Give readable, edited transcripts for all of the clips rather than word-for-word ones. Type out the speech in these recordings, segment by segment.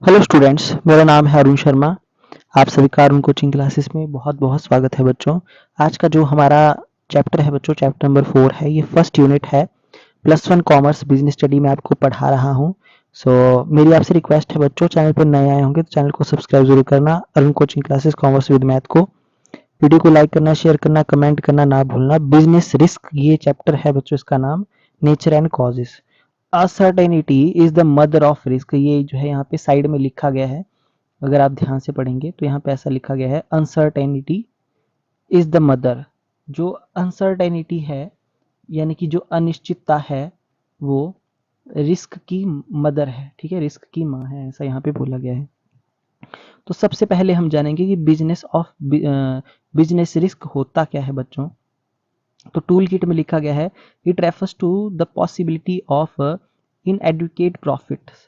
Hello students, मेरा नाम है अरुण शर्मा। आप सभी का अरुण कोचिंग क्लासेस में बहुत बहुत स्वागत है बच्चों। आज का जो हमारा चैप्टर है बच्चों, चैप्टर नंबर 4 है। ये फर्स्ट यूनिट है। +1 कॉमर्स बिजनेस स्टडी में आपको पढ़ा रहा हूँ। मेरी आपसे रिक्वेस्ट है बच्चों, चैनल पर नए आए होंगे तो चैनल को सब्सक्राइब जरूर करना। Arun coaching classes commerce with math को वीडियो को लाइक करना, शेयर करना, कमेंट करना ना भूलना। बिजनेस रिस्क ये चैप्टर है बच्चों, इसका नाम nature and causes. Uncertainty is the mother of risk, ये जो है यहाँ पे साइड में लिखा गया है। अगर आप ध्यान से पढ़ेंगे तो यहाँ पे ऐसा लिखा गया है, अनसर्टेनिटी इज द मदर। जो अनसर्टेनिटी है यानी कि जो अनिश्चितता है वो रिस्क की मदर है। ठीक है, रिस्क की माँ है, ऐसा यहाँ पे बोला गया है। तो सबसे पहले हम जानेंगे कि बिजनेस रिस्क होता क्या है बच्चों। तो टूल किट में लिखा गया है, it refers to the possibility of inadequate profits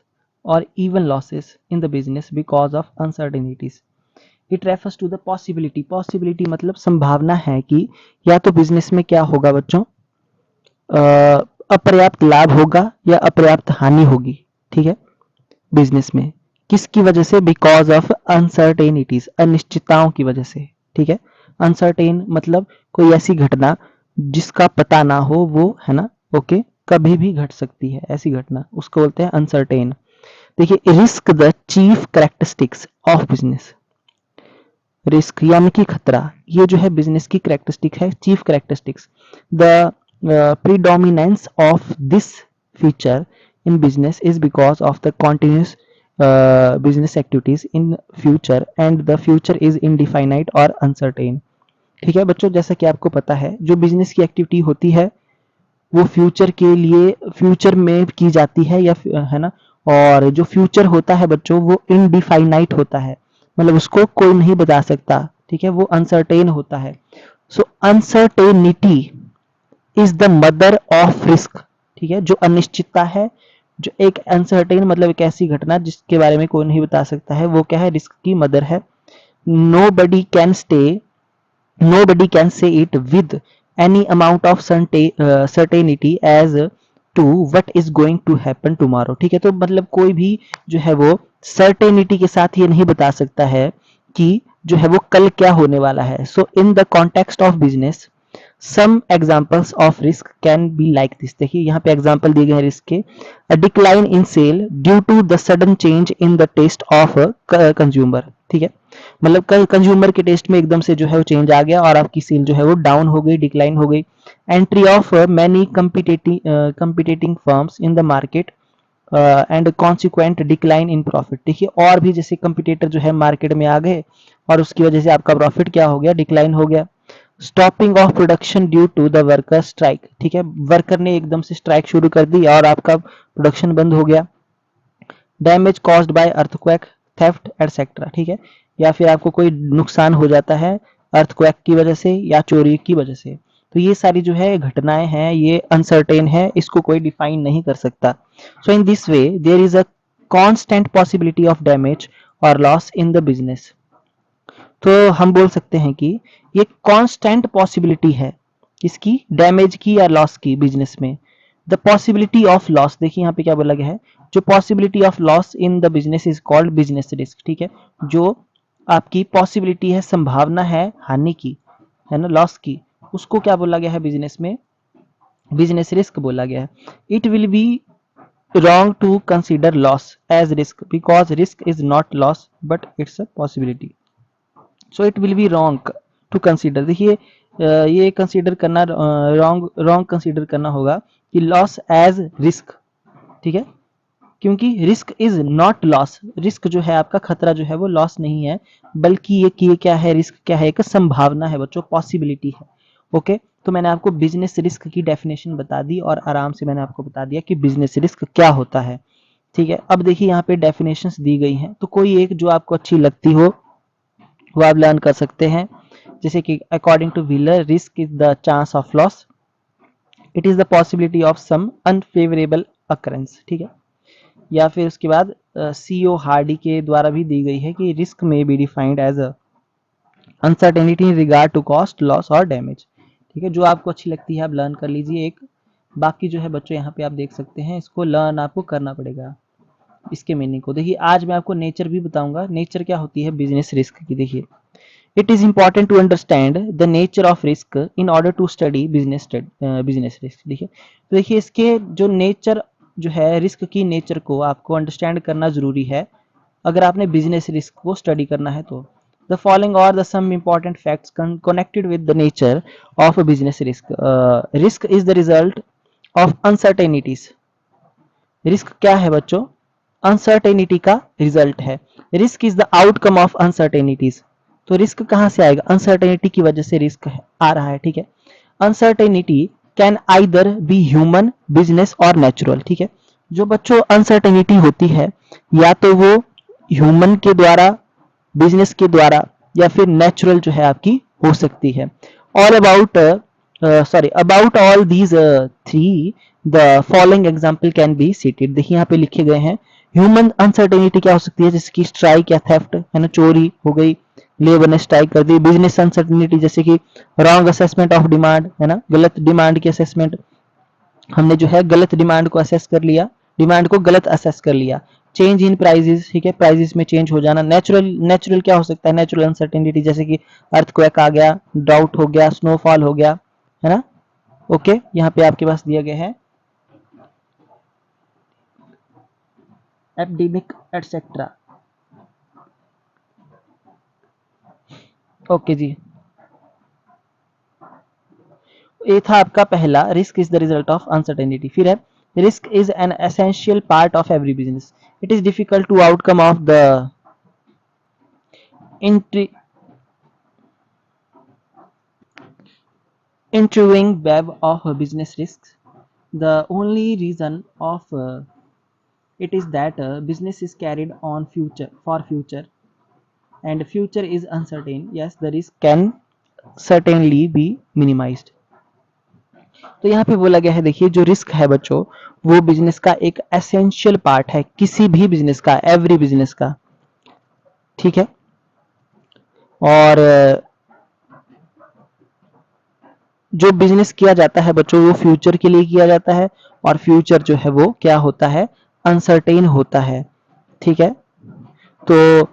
or even losses in the business because of uncertainties. It refers to the possibility मतलब संभावना है कि या तो बिजनेस में क्या होगा बच्चों, अपर्याप्त लाभ होगा या अपर्याप्त हानि होगी। ठीक है, बिजनेस में किसकी वजह से? बिकॉज ऑफ अनसर्टेनिटीज, अनिश्चितताओं की वजह से। ठीक है, अनसर्टेन मतलब कोई ऐसी घटना जिसका पता ना हो, वो है ना, ओके, कभी भी घट सकती है ऐसी घटना, उसको बोलते हैं अनसर्टेन। देखिए, risk the chief characteristics of business. Risk यानी कि खतरा, ये जो है बिजनेस की करेक्टरिस्टिक है, chief characteristics. The predominance of this feature in business is because of the continuous business activities in future and the future is indefinite or uncertain. ठीक है बच्चों, जैसा कि आपको पता है जो बिजनेस की एक्टिविटी होती है वो फ्यूचर के लिए, फ्यूचर में की जाती है या है ना, और जो फ्यूचर होता है बच्चों वो इनडिफाइनाइट होता है, मतलब उसको कोई नहीं बता सकता। ठीक है, वो अनसर्टेन होता है। So uncertainty is the mother of risk. ठीक है, जो अनिश्चितता है, जो एक अनसर्टेन मतलब एक ऐसी घटना जिसके बारे में कोई नहीं बता सकता है, वो क्या है? रिस्क की मदर है। Nobody can stay nobody can say it with any amount of certainty as to what is going to happen tomorrow. ठीक है, तो मतलब कोई भी जो है वो सर्टेनिटी के साथ ये नहीं बता सकता है कि जो है वो कल क्या होने वाला है। So in the context of business some examples of risk can be like this. देखिए यहाँ पे एग्जाम्पल दिए गए हैं रिस्क के। A decline in sale due to the sudden change in the taste of consumer. ठीक है, मतलब कंज्यूमर के टेस्ट में एकदम से जो है वो चेंज आ गया और आपकी सेल जो है वो डाउन हो गई, डिक्लाइन हो गई। Entry of many competing firms in the market and consequent decline in profit. देखिए, और भी जैसे कंपटीटर जो है मार्केट में आ गए और उसकी वजह से आपका प्रॉफिट क्या हो गया? डिक्लाइन हो गया। Stopping of production due to the worker strike. ठीक है, वर्कर ने एकदम से स्ट्राइक शुरू कर दी और आपका प्रोडक्शन बंद हो गया। Damage caused by earthquake, theft etcetera. ठीक है, या फिर आपको कोई नुकसान हो जाता है अर्थक्वेक की वजह से या चोरी की वजह से। तो ये सारी जो है घटनाएं हैं, ये अनसर्टेन है, इसको कोई डिफाइन नहीं कर सकता। So in this way there is a constant possibility of damage और लॉस इन द बिजनेस। तो हम बोल सकते हैं कि ये कांस्टेंट पॉसिबिलिटी है, इसकी डैमेज की या लॉस की बिजनेस में। द पॉसिबिलिटी ऑफ लॉस, देखिए यहाँ पे क्या बोला गया है, जो possibility of loss in the business is called business risk. ठीक है, जो आपकी पॉसिबिलिटी है, संभावना है हानि की, है ना, लॉस की, उसको क्या बोला गया है बिजनेस में? बिजनेस रिस्क बोला गया है। It will be wrong to consider loss as risk because risk is not loss but it's a possibility. So it will be wrong to consider। देखिए ये कंसीडर करना रॉन्ग रॉन्ग कंसीडर करना होगा कि loss as risk. ठीक है, क्योंकि risk is not loss, risk जो है आपका खतरा जो है वो लॉस नहीं है, बल्कि ये क्या है? रिस्क क्या है? एक संभावना है बच्चों, पॉसिबिलिटी है। ओके, तो मैंने आपको बिजनेस रिस्क की डेफिनेशन बता दी और आराम से मैंने आपको बता दिया कि बिजनेस रिस्क क्या होता है। ठीक है, अब देखिए यहाँ पे डेफिनेशंस दी गई हैं, तो कोई एक जो आपको अच्छी लगती हो वो आप लर्न कर सकते हैं। जैसे कि according to Wheeler, risk is the chance of loss, it is the possibility of some unfavourable occurrence. ठीक है, या फिर उसके बाद सीओ हार्डी के द्वारा भी दी गई है कि रिस्क में be defined as uncertainty in regard to cost, loss और डैमेज। ठीक है, जो आपको अच्छी लगती है आप लर्न कर लीजिए। एक बाकी जो है बच्चों यहाँ पे आप देख सकते हैं, इसको लर्न आपको करना पड़ेगा। इसके मीनिंग को देखिए। आज मैं आपको नेचर भी बताऊंगा, नेचर क्या होती है बिजनेस रिस्क की। देखिए, it is important to understand the nature of risk in order to study business risk. देखिए, तो देखिए इसके जो नेचर जो है रिस्क की नेचर को आपको अंडरस्टैंड करना जरूरी है अगर आपने बिजनेस रिस्क को स्टडी करना है तो। The following are the some important facts connected with the nature of business risk. Risk is the result of uncertainties. Risk क्या है बच्चों? अनसर्टेनिटी का रिजल्ट है। Risk is the outcome of uncertainties. तो रिस्क कहां से आएगा? अनसर्टेनिटी की वजह से रिस्क आ रहा है, ठीक है। Uncertainty can either be human, business और नेचुरल, ठीक है। जो बच्चों अनसर्टेनिटी होती है या तो वो ह्यूमन के द्वारा, बिजनेस के द्वारा, या फिर नेचुरल जो है आपकी हो सकती है। All about about all these three the following example can be seated. देखिए यहाँ पे लिखे गए हैं। ह्यूमन अनसर्टेनिटी क्या हो सकती है? जैसे कि स्ट्राइक या थेफ्ट, है ना, चोरी हो गई, लेबर ने स्ट्राइक कर दी। बिजनेस अनसर्टेनिटी जैसे कि रॉन्ग असेसमेंट ऑफ डिमांड, है ना, गलत डिमांड की असेसमेंट, हमने जो है गलत डिमांड को असेस कर लिया, डिमांड को गलत असेस कर लिया। चेंज इन प्राइजेस, ठीक है, प्राइजेस में चेंज हो जाना। नेचुरल क्या हो सकता है? नेचुरल अनसर्टेनिटी जैसे कि अर्थक्वेक आ गया, ड्राउट हो गया, स्नोफॉल हो गया, है ना। ओके, यहाँ पे आपके पास दिया गया है एपिडेमिक एटसेट्रा। ओके जी, ये था आपका पहला, risk is the result of uncertainty. फिर है risk is an essential part of every business. It is difficult to outcome of the interviewing web of business risks. The only reason of it is that business is carried on future for future, and future is uncertain. Yes, the risk can certainly be minimized. तो यहाँ पे बोला गया है, देखिए जो risk है बच्चों वो बिजनेस का एक एसेंशियल पार्ट है, किसी भी बिजनेस का, एवरी बिजनेस का, ठीक है। और जो बिजनेस किया जाता है बच्चों वो फ्यूचर के लिए किया जाता है, और फ्यूचर जो है वो क्या होता है? अनसर्टेन होता है, ठीक है। तो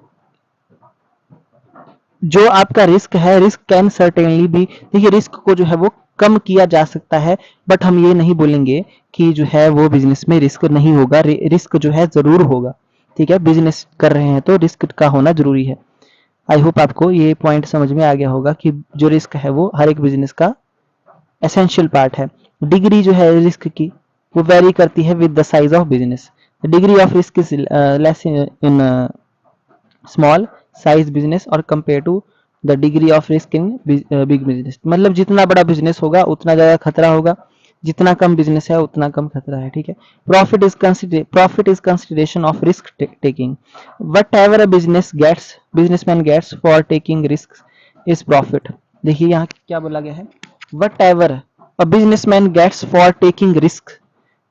जो आपका रिस्क है, रिस्क कैन सर्टेनली भी, देखिए रिस्क को जो है वो कम किया जा सकता है, बट हम ये नहीं बोलेंगे कि जो है वो बिजनेस में रिस्क नहीं होगा, रिस्क जो है जरूर होगा, ठीक है। बिजनेस कर रहे हैं तो रिस्क का होना जरूरी है। आई होप आपको ये पॉइंट समझ में आ गया होगा कि जो रिस्क है वो हर एक बिजनेस का एसेंशियल पार्ट है। डिग्री जो है रिस्क की वो वेरी करती है with the size of business. Degree of risk is less in small size business और compare to the degree of risk in big business. मतलब जितना बड़ा बिजनेस होगा उतना ज्यादा खतरा होगा, जितना कम बिजनेस है उतना कम खतरा है, ठीक है। Profit is consideration of risk taking. Whatever a businessman gets for taking risk is profit. देखिए यहाँ क्या बोला गया है, whatever a businessman gets for taking risk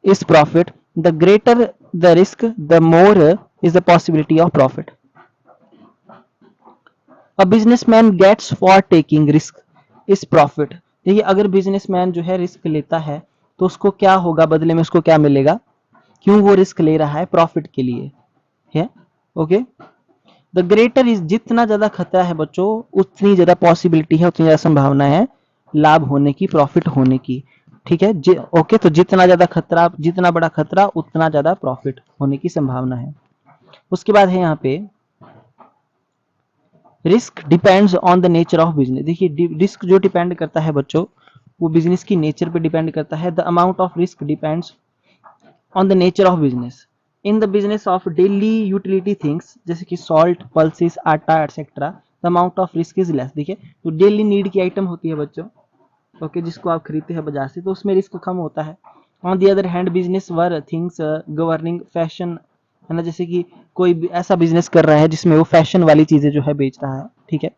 is profit. The greater the risk, the more is the possibility of profit. A businessman gets for taking risk is profit. देखिए अगर businessman जो है रिस्क लेता है तो उसको क्या होगा, बदले में उसको क्या मिलेगा? क्यों वो रिस्क ले रहा है? प्रॉफिट के लिए है, ओके। द ग्रेटर इज, जितना ज्यादा खतरा है बच्चों उतनी ज्यादा पॉसिबिलिटी है, उतनी ज्यादा संभावना है लाभ होने की, प्रॉफिट होने की, ठीक है। ओके, तो जितना ज्यादा खतरा, जितना बड़ा खतरा उतना ज्यादा प्रॉफिट होने की संभावना है। उसके बाद है यहाँ पे risk depends on the nature of business. देखिए रिस्क जो डिपेंड करता है बच्चों वो बिजनेस की नेचर पे डिपेंड करता है। The amount of risk depends on the nature of business. In the business of daily utility things जैसे कि सॉल्ट, पल्सेस, आटा etcetera, the amount of risk is less. देखिए तो डेली नीड की आइटम होती है बच्चों, ओके, जिसको आप खरीदते हैं बाजार से, तो उसमें रिस्क कम होता है। On the other hand business were things governing fashion, है ना, जैसे कि कोई भी ऐसा बिजनेस कर रहा है जिसमें वो फैशन वाली चीजें जो है बेच रहा है, ठीक है,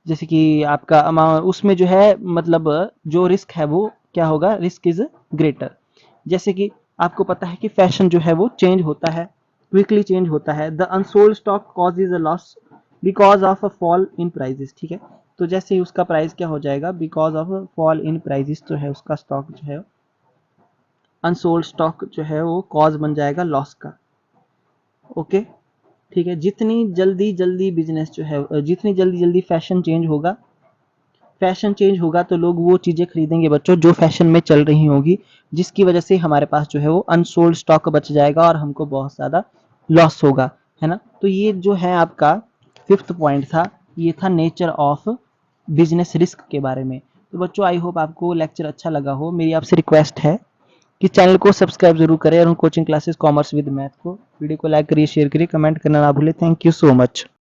जैसे कि आपका अमाउंट उसमें जो है मतलब जो रिस्क है वो क्या होगा? Risk is greater. जैसे कि आपको पता है कि फैशन जो है वो चेंज होता है, क्विकली चेंज होता है। The unsold stock causes a loss because of a fall in prices, ठीक है। तो जैसे ही उसका प्राइस क्या हो जाएगा? Because of fall in prices तो है उसका स्टॉक जो है, अनसोल्ड स्टॉक जो है वो कॉज बन जाएगा लॉस का। ओके, ठीक है। जितनी जल्दी जल्दी बिजनेस जो है, जितनी जल्दी जल्दी फैशन चेंज होगा तो लोग वो चीज़ें खरीदेंगे बच्चों जो फैशन में चल रही होगी, जिसकी वजह से हमारे पास जो है वो अनसोल्ड स्टॉक बच जाएगा और हमको बहुत ज़्यादा लॉस होगा, है ना। तो ये जो है आपका फिफ्थ पॉइंट था, ये था नेचर ऑफ बिजनेस रिस्क के बारे में। तो बच्चों आई होप आपको लेक्चर अच्छा लगा हो। मेरी आपसे रिक्वेस्ट है कि चैनल को सब्सक्राइब जरूर करें और coaching classes commerce with math को वीडियो को लाइक करिए, शेयर करिए, कमेंट करना ना भूलें। Thank you so much.